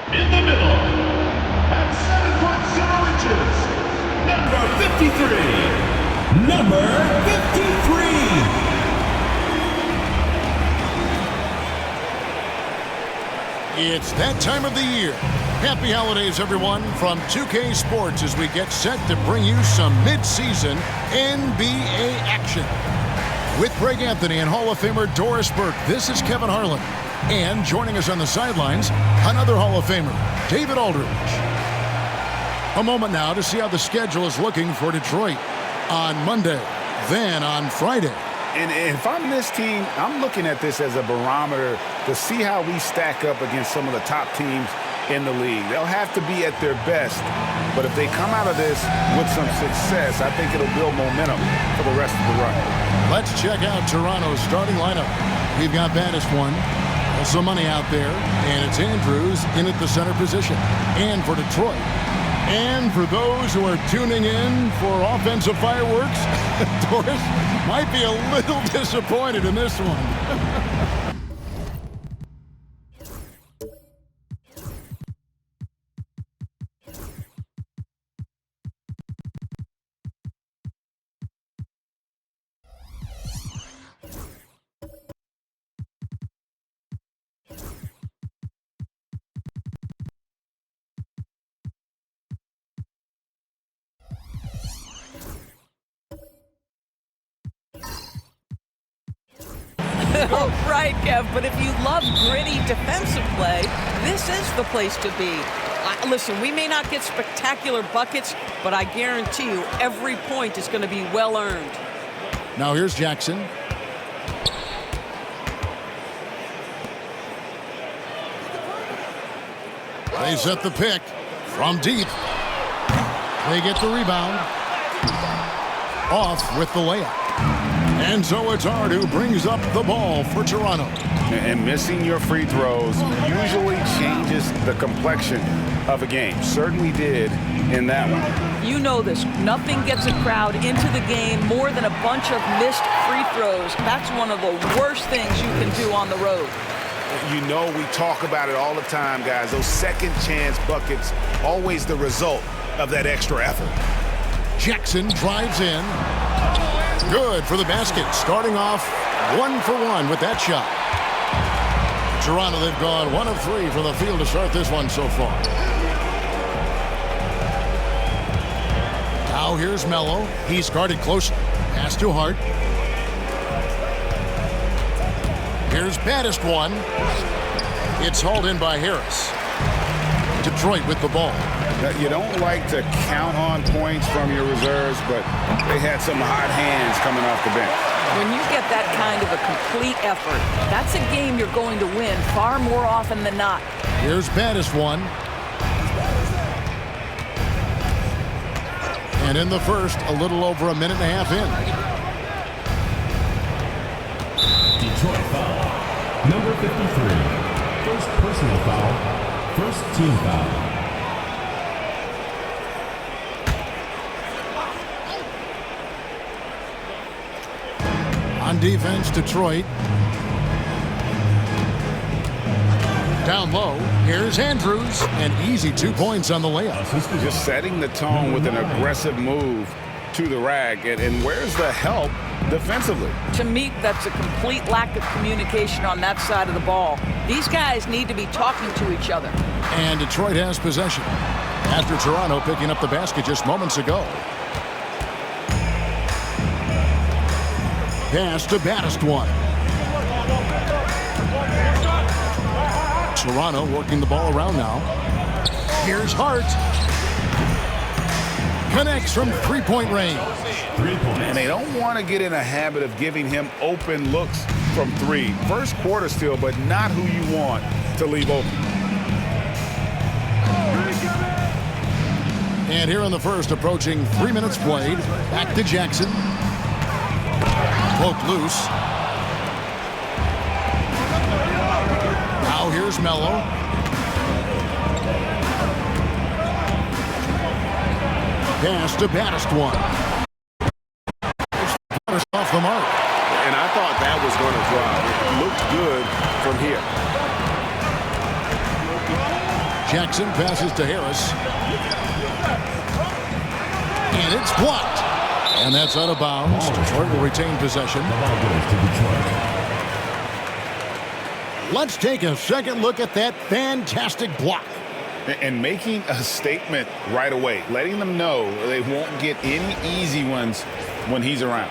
In the middle, at 7'0" number 53. It's that time of the year. Happy holidays, everyone, from 2K Sports as we get set to bring you some mid-season NBA action. With Greg Anthony and Hall of Famer Doris Burke, this is Kevin Harlan. And joining us on the sidelines, another Hall of Famer, David Aldridge. A moment now to see how the schedule is looking for Detroit on Monday, then on Friday. And if I'm this team, I'm looking at this as a barometer to see how we stack up against some of the top teams in the league. They'll have to be at their best, but if they come out of this with some success, I think it'll build momentum for the rest of the run. Let's check out Toronto's starting lineup. We've got Baddest one. Some money out there, and it's Andrews in at the center position. And for Detroit, and for those who are tuning in for offensive fireworks, Doris might be a little disappointed in this one. Oh, right, Kev, but if you love gritty defensive play, this is the place to be. Listen, we may not get spectacular buckets, but I guarantee you every point is going to be well earned. Now here's Jackson. They set the pick from deep. They get the rebound. Off with the layup. And so it's Hart who brings up the ball for Toronto. And missing your free throws usually changes the complexion of a game. Certainly did in that one. You know this. Nothing gets a crowd into the game more than a bunch of missed free throws. That's one of the worst things you can do on the road. You know we talk about it all the time, guys. Those second chance buckets, always the result of that extra effort. Jackson drives in. Good for the basket. Starting off 1 for 1 with that shot. Toronto, they've gone 1 of 3 from the field to start this one so far. Now here's Melo. He's guarded close. Pass to Hart. Here's Baddest one. It's hauled in by Harris. Detroit with the ball. You don't like to count on points from your reserves, but they had some hot hands coming off the bench. When you get that kind of a complete effort, that's a game you're going to win far more often than not. Here's Baddest one. And in the first, a little over a minute and a half in. Detroit foul. Number 53. First personal foul. First team foul. On defense, Detroit. Down low, here's Andrews. An easy 2 points on the layup. Just setting the tone with an aggressive move to the rack. And where's the help defensively? To me, that's a complete lack of communication on that side of the ball. These guys need to be talking to each other. And Detroit has possession after Toronto picking up the basket just moments ago. Pass to Baddest one. Toronto working the ball around now. Here's Hart. Connects from three-point range. 3 points. And they don't want to get in a habit of giving him open looks from three. First quarter still, but not who you want to leave open. And here in the first, approaching 3 minutes played. Back to Jackson. Poked loose. Now here's Melo. Pass to Baddest one. Off the mark. And I thought that was going to drop. It looked good from here. Jackson passes to Harris. And it's blocked. And that's out of bounds. Detroit will retain possession. The ball goes to Detroit. Let's take a second look at that fantastic block. And making a statement right away, letting them know they won't get any easy ones when he's around.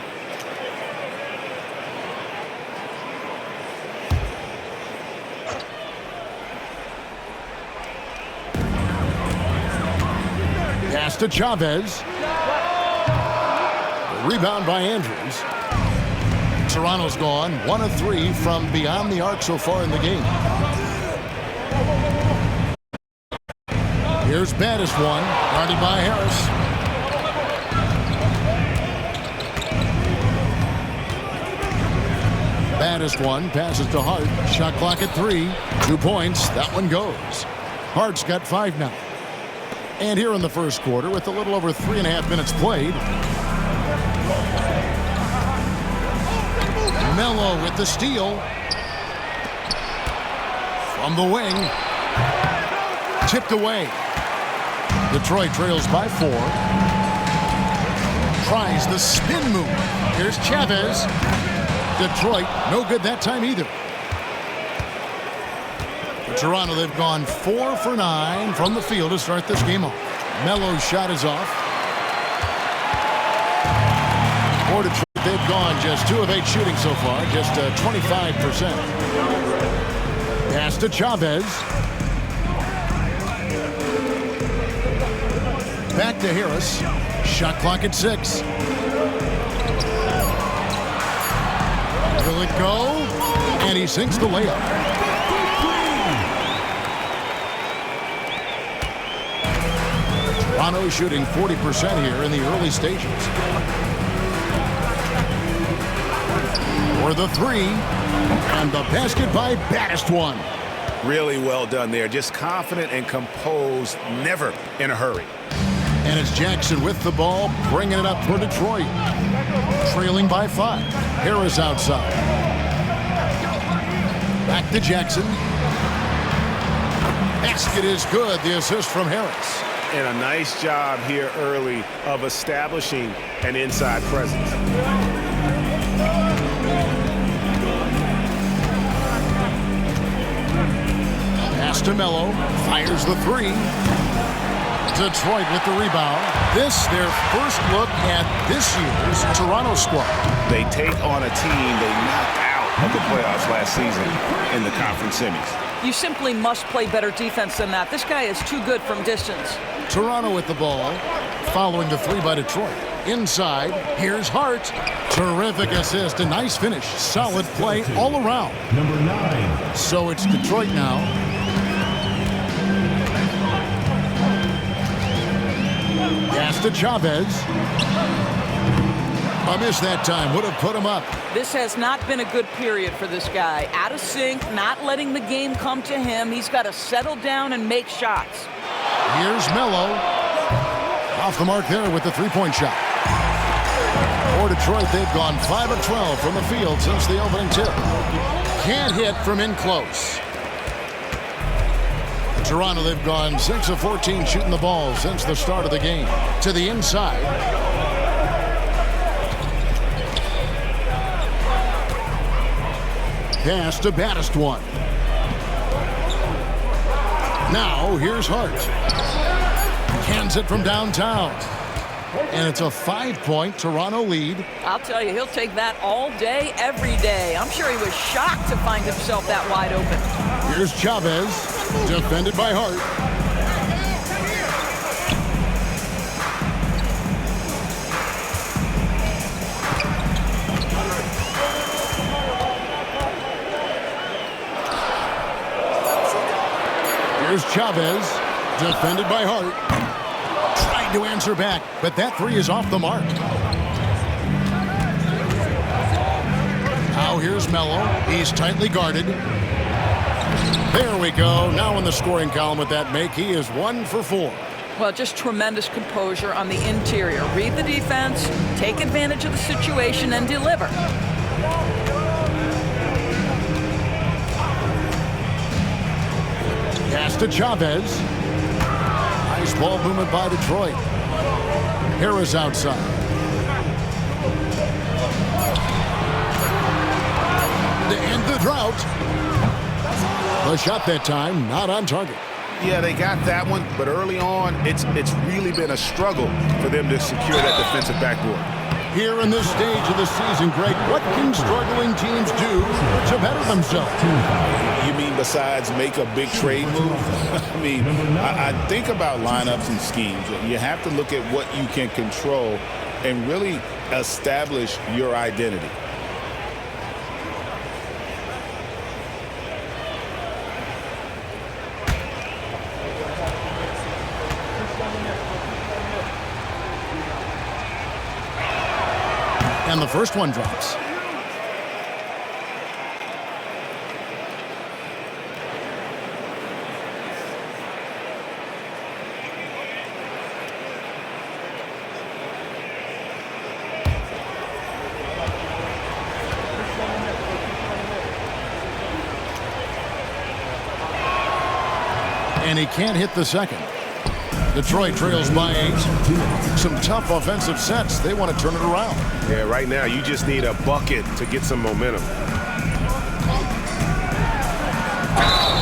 Pass to Chavez. Rebound by Andrews. Toronto's gone 1 of 3 from beyond the arc so far in the game. Here's Baddest one, guarded by Harris. Baddest one passes to Hart. Shot clock at 3. 2 points. That one goes. Hart's got 5 now. And here in the first quarter, with a little over 3.5 minutes played, Melo with the steal. From the wing. Tipped away. Detroit trails by 4. Tries the spin move. Here's Chavez. Detroit, no good that time either. For Toronto, they've gone 4 for 9 from the field to start this game off. Melo's shot is off. For Detroit, they've gone just 2 of 8 shooting so far, just 25%. Pass to Chavez. Back to Harris. Shot clock at 6. Will it go? And he sinks the layup. Toronto shooting 40% here in the early stages. For the 3. And the basket by Baddest one. Really well done there. Just confident and composed, never in a hurry. And it's Jackson with the ball, bringing it up for Detroit. Trailing by 5. Harris outside. Back to Jackson. Basket is good. The assist from Harris. And a nice job here early of establishing an inside presence. Pass to Melo. Fires the 3. Detroit with the rebound. This, their first look at this year's Toronto squad. They take on a team they knocked out of the playoffs last season in the conference semis. You simply must play better defense than that. This guy is too good from distance. Toronto with the ball, following the 3 by Detroit. Inside, here's Hart. Terrific assist, a nice finish. Solid play all around. Number 9. So it's Detroit now. Pass to Chavez. A miss that time. Would have put him up. This has not been a good period for this guy. Out of sync, not letting the game come to him. He's got to settle down and make shots. Here's Melo. Off the mark there with the 3-point shot. For Detroit, they've gone 5 of 12 from the field since the opening tip. Can't hit from in close. Toronto, they've gone 6 of 14 shooting the ball since the start of the game. To the inside. Pass to Baddest one. Now, here's Hart. Cans it from downtown. And it's a 5-point Toronto lead. I'll tell you, he'll take that all day, every day. I'm sure he was shocked to find himself that wide open. Here's Chavez. Defended by Hart. Here's Chavez. Defended by Hart. Trying to answer back, but that three is off the mark. Now here's Melo. He's tightly guarded. There we go. Now in the scoring column with that make, he is 1 for 4. Well, just tremendous composure on the interior. Read the defense, take advantage of the situation, and deliver. Pass to Chavez. Nice ball movement by Detroit. Harris outside. To end the drought. The shot that time, not on target. Yeah, they got that one, but early on, it's really been a struggle for them to secure that defensive backboard. Here in this stage of the season, Greg, what can struggling teams do to better themselves? You mean besides make a big trade move? I mean, I think about lineups and schemes. You have to look at what you can control and really establish your identity. And the first one drops. And he can't hit the second. Detroit trails by 8. Some tough offensive sets. They want to turn it around. Yeah, right now you just need a bucket to get some momentum.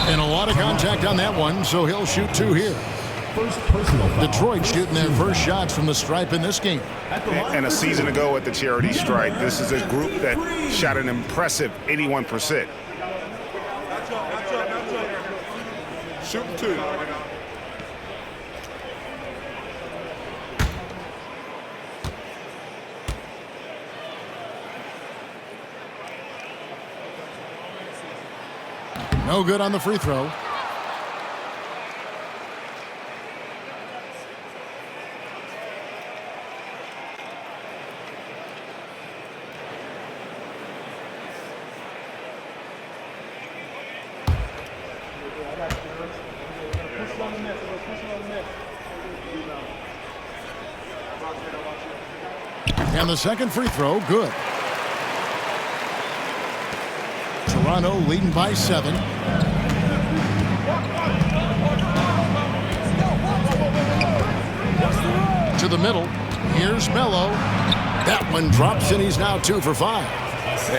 And a lot of contact on that one, so he'll shoot 2 here. First personal foul. Detroit shooting their first shots from the stripe in this game. And a season ago at the charity stripe, this is a group that shot an impressive 81%. Shoot 2. No good on the free throw. And the second free throw, good. Toronto leading by 7. To the middle. Here's Melo. That one drops, and he's now 2 for 5.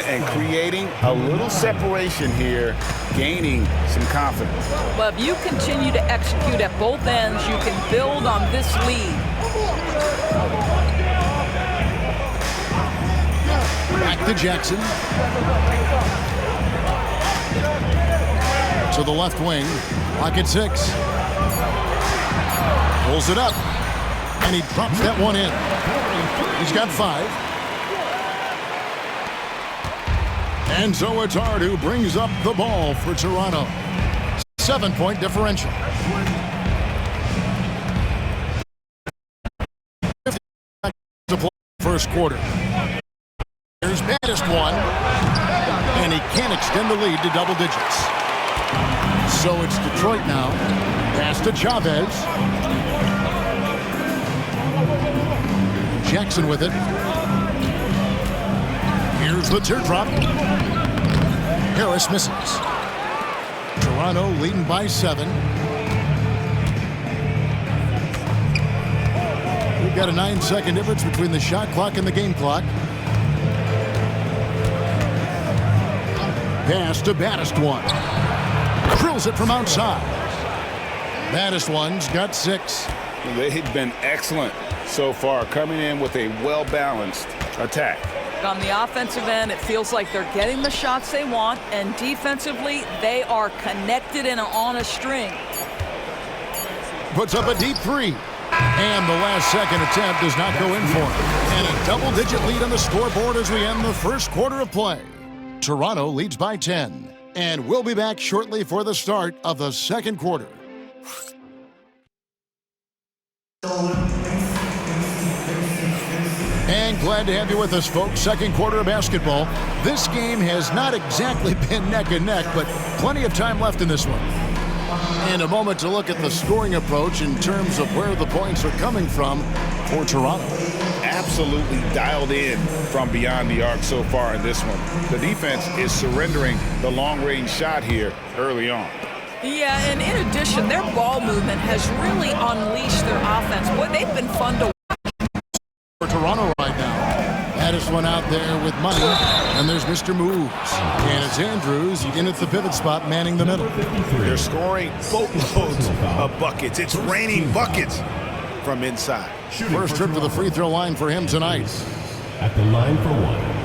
And creating a little separation here, gaining some confidence. Well, if you continue to execute at both ends, you can build on this lead. Back to Jackson. To the left wing. Pocket 6. Pulls it up. And he drops that one in. He's got 5. And so it's Hart who brings up the ball for Toronto. 7-point differential. To play first quarter. Here's baddest one. And he can't extend the lead to double digits. So it's Detroit now. Pass to Chavez. Jackson with it. Here's the teardrop. Harris misses. Toronto leading by 7. We've got a 9-second difference between the shot clock and the game clock. Pass to baddest one. Drills it from outside. Baddest one's got 6. They've been excellent so far, coming in with a well-balanced Attack. On the offensive end, it feels like they're getting the shots they want, and defensively, they are connected and on a string. Puts up a deep three. And the last second attempt does not go in for him. And a double-digit lead on the scoreboard as we end the first quarter of play. Toronto leads by 10. And we'll be back shortly for the start of the second quarter. And glad to have you with us, folks. Second quarter of basketball. This game has not exactly been neck and neck, but plenty of time left in this one. And a moment to look at the scoring approach in terms of where the points are coming from for Toronto. Absolutely dialed in from beyond the arc so far in this one. The defense is surrendering the long-range shot here early on. Yeah, and in addition, their ball movement has really unleashed their offense. Boy, they've been fun to watch. For Toronto right now. Addis one out there with money, and there's Mr. Moves. And it's Andrews in at the pivot spot, manning the middle. They're scoring boatloads of buckets. It's raining buckets from inside. First trip to the free throw line for him tonight. At the line for one.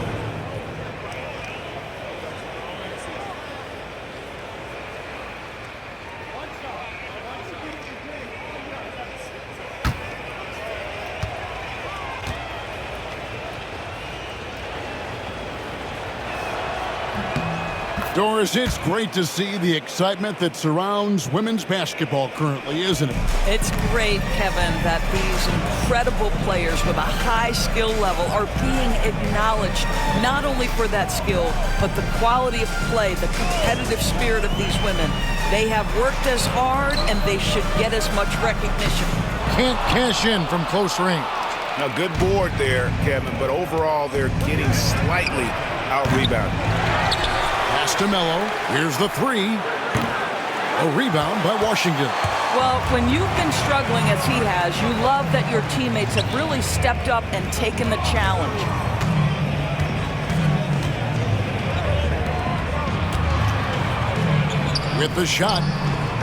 Doris, it's great to see the excitement that surrounds women's basketball currently, isn't it? It's great, Kevin, that these incredible players with a high skill level are being acknowledged, not only for that skill, but the quality of play, the competitive spirit of these women. They have worked as hard, and they should get as much recognition. Can't cash in from close range. A good board there, Kevin, but overall they're getting slightly out-rebounded. Pass to Melo. Here's the three. A rebound by Washington. Well, when you've been struggling as he has, you love that your teammates have really stepped up and taken the challenge. With the shot.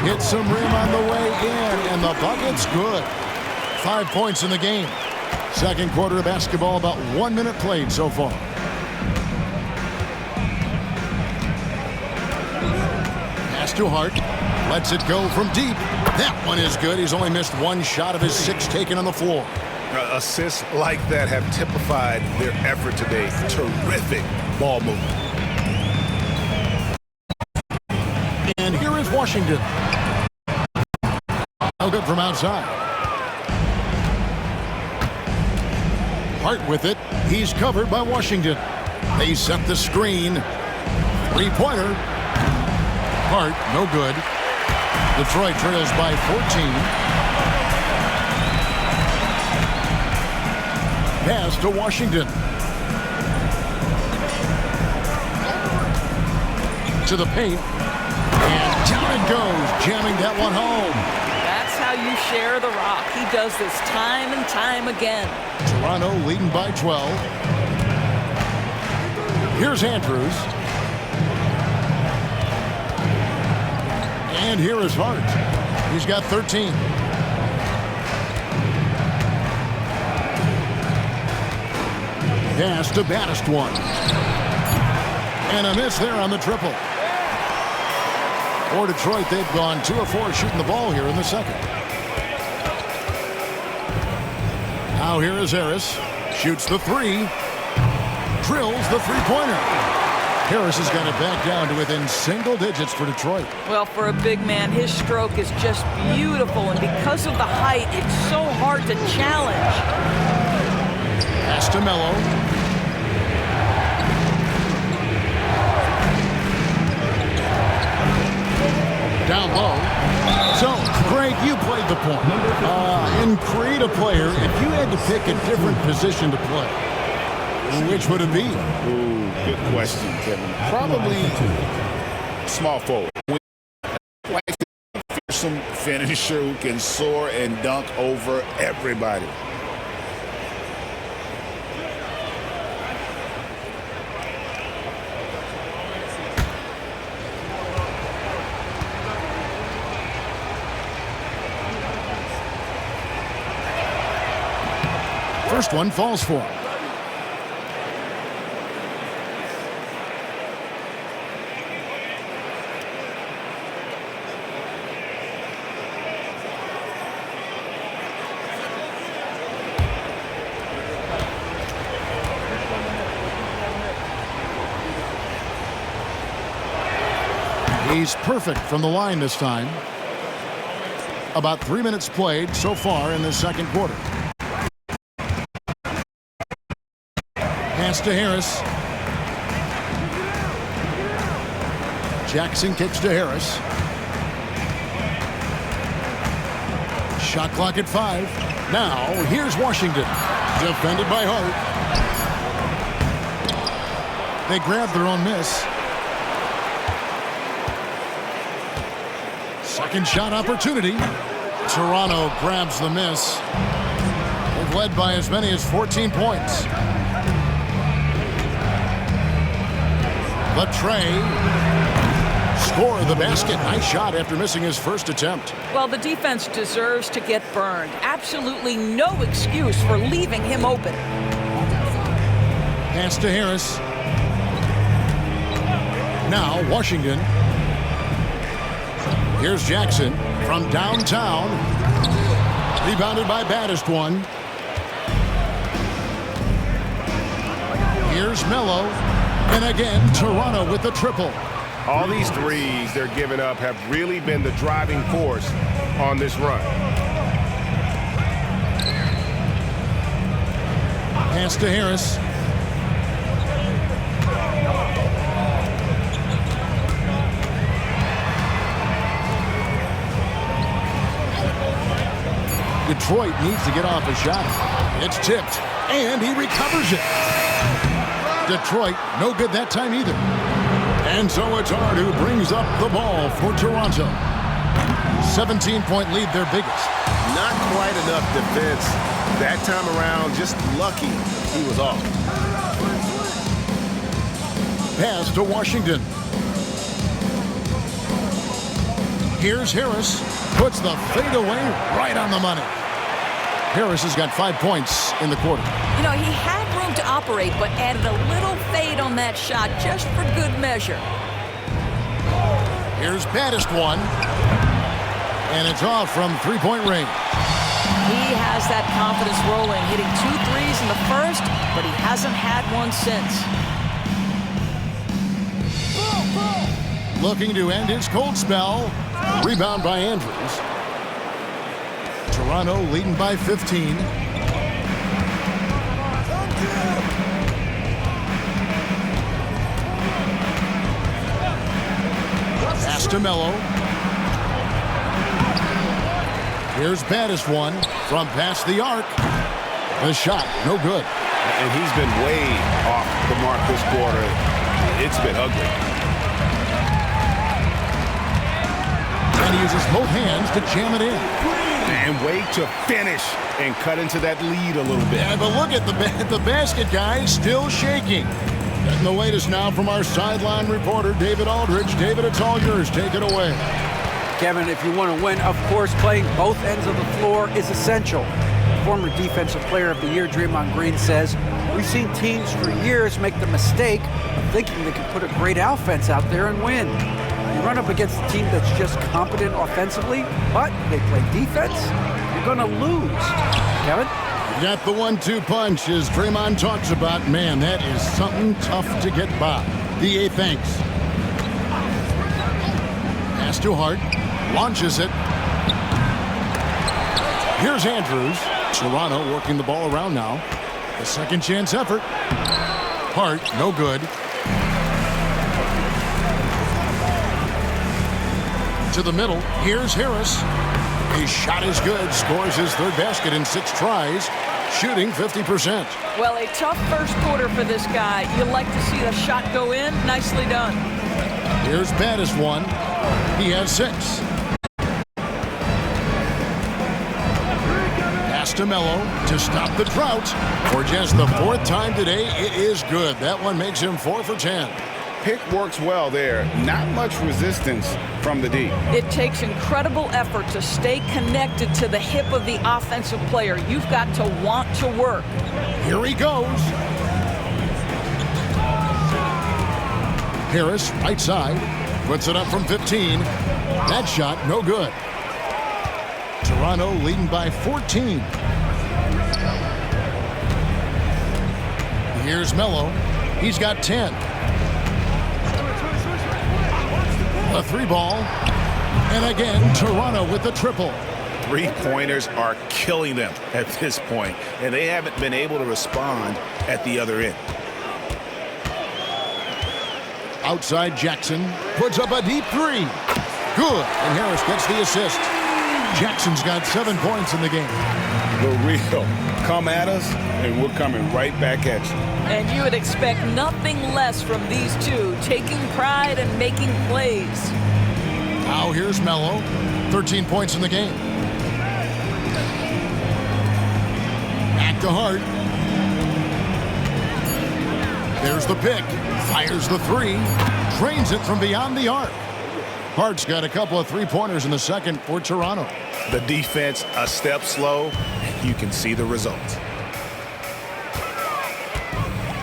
Hits some rim on the way in, and the bucket's good. 5 points in the game. Second quarter of basketball, about 1 minute played so far. To Hart, lets it go from deep. That one is good. He's only missed one shot of his 6 taken on the floor. Assists like that have typified their effort today. Terrific ball movement. And here is Washington. No good from outside. Hart with it. He's covered by Washington. They set the screen. Three-pointer. Hart, no good. Detroit trails by 14. Pass to Washington. To the paint. And down it goes, jamming that one home. That's how you share the rock. He does this time and time again. Toronto leading by 12. Here's Andrews. And here is Hart. He's got 13. Pass to Baddest one. And a miss there on the triple. For Detroit, they've gone 2 of 4 shooting the ball here in the second. Now here is Harris. Shoots the three. Drills the three-pointer. Harris has got it back down to within single digits for Detroit. Well, for a big man, his stroke is just beautiful, and because of the height, it's so hard to challenge. Pass to Melo. Down low. So, Greg, you played the point. In creative player, if you had to pick a different position to play, which would it be? Ooh, good question, Kevin. Probably small forward. Like a fearsome finisher who can soar and dunk over everybody. First one falls for him. He's perfect from the line this time. About 3 minutes played so far in the second quarter. Pass to Harris. Jackson kicks to Harris. Shot clock at 5. Now here's Washington. Defended by Hart. They grab their own miss. Second shot opportunity. Toronto grabs the miss. They've led by as many as 14 points. Latrey. Score the basket. Nice shot after missing his first attempt. Well, the defense deserves to get burned. Absolutely no excuse for leaving him open. Pass to Harris. Now Washington. Here's Jackson from downtown. Rebounded by Baddest one. Here's Melo. And again, Toronto with the triple. All these threes they're giving up have really been the driving force on this run. Pass to Harris. Detroit needs to get off a shot. It's tipped, and he recovers it. Detroit, no good that time either. And so it's Hart who brings up the ball for Toronto. 17-point lead, their biggest. Not quite enough defense that time around. Just lucky he was off. Pass to Washington. Here's Harris. Puts the fadeaway right on the money. Harris has got 5 points in the quarter. You know, he had room to operate, but added a little fade on that shot just for good measure. Here's Baddest one. And it's off from three-point range. He has that confidence rolling, hitting 2 threes in the first, but he hasn't had one since. Looking to end his cold spell. Rebound by Andrews. Toronto leading by 15. Pass to Melo. Here's Baddest one from past the arc. The shot, no good. And he's been way off the mark this quarter. It's been ugly. And he uses both hands to jam it in. And wait to finish and cut into that lead a little bit. Yeah, but look at the basket guy still shaking. Getting the latest now from our sideline reporter, David Aldridge. David, it's all yours. Take it away. Kevin, if you want to win, of course, playing both ends of the floor is essential. Former Defensive Player of the Year Draymond Green says, we've seen teams for years make the mistake of thinking they can put a great offense out there and win. You run up against a team that's just competent offensively, but they play defense, you're going to lose. Kevin? Got the 1-2 punch as Draymond talks about. Man, that is something tough to get by. DA thanks. Pass to Hart. Launches it. Here's Andrews. Toronto working the ball around now. A second chance effort. Hart, no good. To the middle. Here's Harris. His shot is good. Scores his third basket in 6 tries. Shooting 50%. Well, a tough first quarter for this guy. You like to see the shot go in. Nicely done. Here's Baddest one. He has 6. Pass to Melo to stop the drought. For just the 4th time today, it is good. That one makes him 4 for 10. Pick works well there. Not much resistance from the D. It takes incredible effort to stay connected to the hip of the offensive player. You've got to want to work. Here he goes. Harris, right side, puts it up from 15. That shot, no good. Toronto leading by 14. Here's Melo. He's got 10. The three ball. And again, Toronto with the triple. Three-pointers are killing them at this point, and they haven't been able to respond at the other end. Outside Jackson puts up a deep three. Good. And Harris gets the assist. Jackson's got 7 points in the game. The real come at us, and we're coming right back at you. And you would expect nothing less from these two, taking pride and making plays. Now here's Melo. 13 points in the game. Back to Hart. There's the pick. Fires the three. Drains it from beyond the arc. Hart's got a couple of three-pointers in the second for Toronto. The defense a step slow. You can see the results.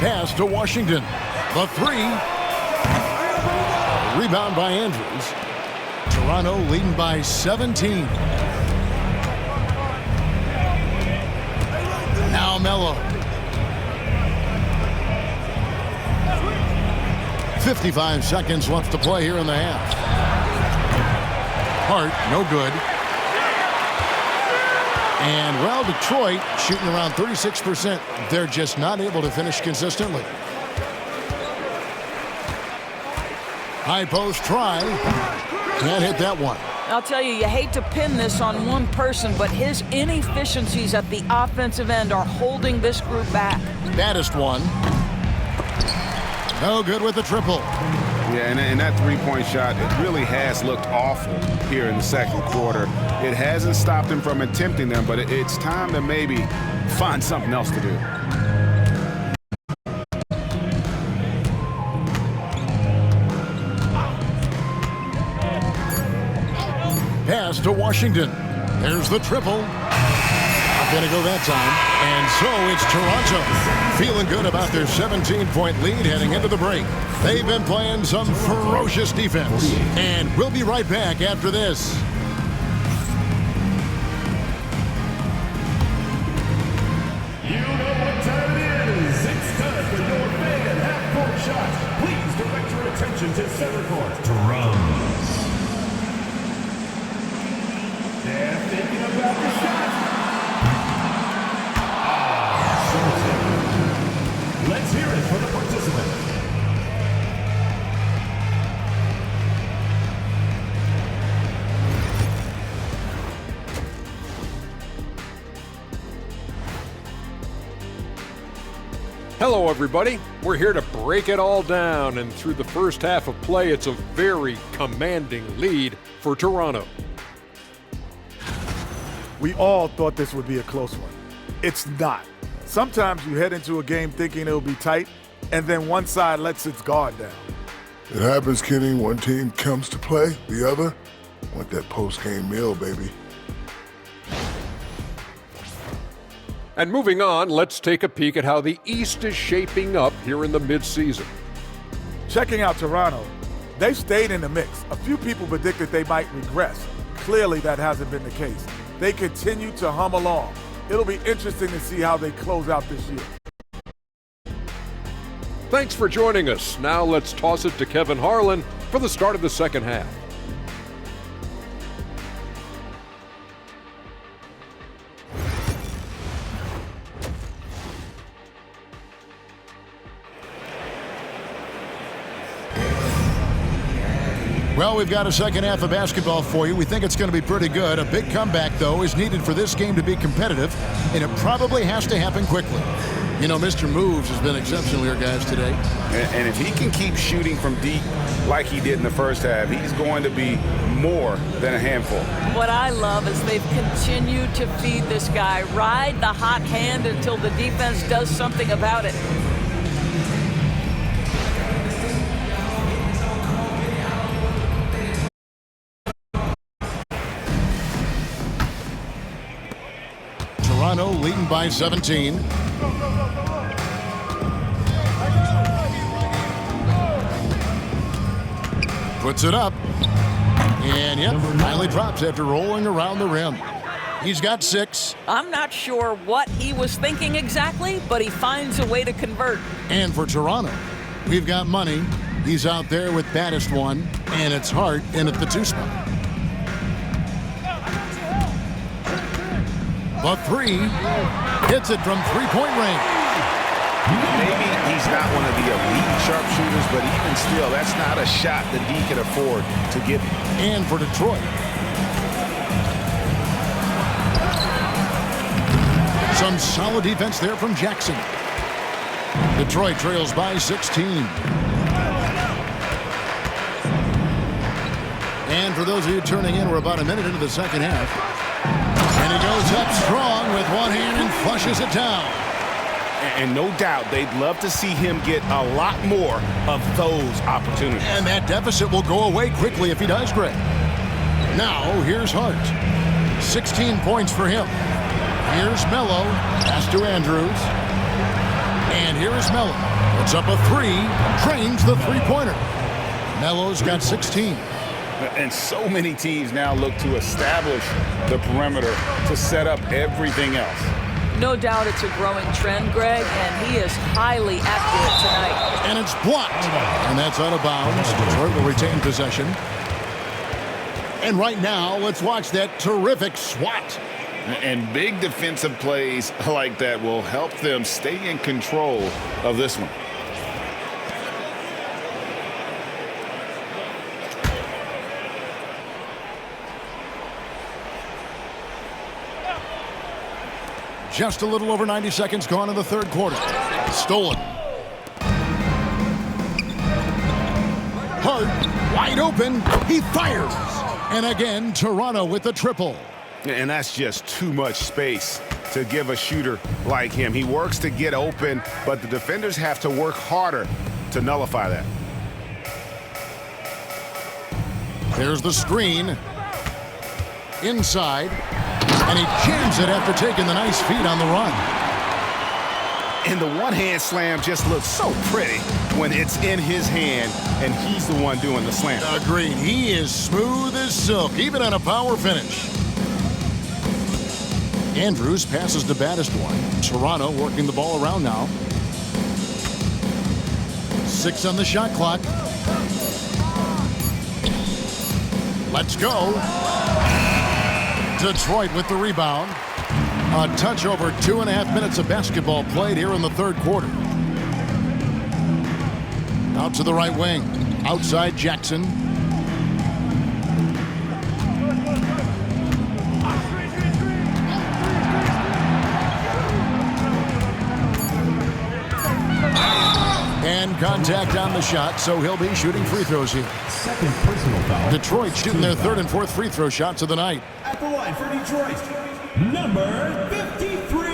Pass to Washington. The three. Rebound by Andrews. Toronto leading by 17. Now Melo. 55 seconds left to play here in the half. Hart, no good. And, well, Detroit shooting around 36%. They're just not able to finish consistently. High post try. Can't hit that one. I'll tell you, you hate to pin this on one person, but his inefficiencies at the offensive end are holding this group back. Baddest one. No good with the triple. Yeah, and that three-point shot, it really has looked awful here in the second quarter. It hasn't stopped him from attempting them, but it's time to maybe find something else to do. Pass to Washington. There's the triple. Not going to go that time. And so it's Toronto. Feeling good about their 17-point lead heading into the break. They've been playing some ferocious defense. And we'll be right back after this. You know what time it is. It's time for your fan half-court shots. Please direct your attention to center court. Drums. They're thinking about the shot. Let's hear it for the participant. Hello, everybody. We're here to break it all down, and through the first half of play, it's a very commanding lead for Toronto. We all thought this would be a close one. It's not. Sometimes you head into a game thinking it'll be tight, and then one side lets its guard down. It happens, Kenny. One team comes to play, the other want that post-game meal, baby. And moving on, let's take a peek at how the East is shaping up here in the midseason. Checking out Toronto, they've stayed in the mix. A few people predicted they might regress. Clearly, that hasn't been the case. They continue to hum along. It'll be interesting to see how they close out this year. Thanks for joining us. Now let's toss it to Kevin Harlan for the start of the second half. Well, we've got a second half of basketball for you. We think it's going to be pretty good. A big comeback, though, is needed for this game to be competitive, and it probably has to happen quickly. You know, Mr. Moves has been exceptional here, guys, today. And if he can keep shooting from deep like he did in the first half, he's going to be more than a handful. What I love is they've continued to feed this guy, ride the hot hand until the defense does something about it. Toronto leading by 17. Puts it up. And, yep, finally drops after rolling around the rim. He's got 6. I'm not sure what he was thinking exactly, but he finds a way to convert. And for Toronto, we've got money He's out there with baddest one, and it's Hart in at the 2 spot. The 3 hits it from 3-point range. Maybe he's not one of the elite sharpshooters, but even still, that's not a shot that he can afford to give. And for Detroit, some solid defense there from Jackson. Detroit trails by 16. And for those of you turning in, we're about a minute into the second half. And he goes up strong with one hand and flushes it down. And no doubt they'd love to see him get a lot more of those opportunities. And that deficit will go away quickly if he does, Greg. Now, here's Hart. 16 points for him. Here's Melo. Pass to Andrews. And here's Melo. Puts up a 3. Drains the three-pointer. Melo's got 16. And so many teams now look to establish the perimeter to set up everything else. No doubt it's a growing trend, Greg, and he is highly accurate tonight. And it's blocked. And that's out of bounds. Detroit will retain possession. And right now, let's watch that terrific swat. And big defensive plays like that will help them stay in control of this one. Just a little over 90 seconds gone in the third quarter. Stolen. Hart, wide open. He fires. And again, Toronto with the triple. And that's just too much space to give a shooter like him. He works to get open, but the defenders have to work harder to nullify that. There's the screen. Inside. And he jams it after taking the nice feed on the run. And the one-hand slam just looks so pretty when it's in his hand and he's the one doing the slam. Agreed. He is smooth as silk, even on a power finish. Andrews passes to baddest one. Toronto working the ball around now. 6 on the shot clock. Let's go. Detroit with the rebound. A touch over 2.5 minutes of basketball played here in the third quarter. Out to the right wing. Outside Jackson. And contact on the shot, so he'll be shooting free throws here. Second personal foul. Detroit shooting their third and fourth free throw shots of the night. At the line for Detroit, number 53.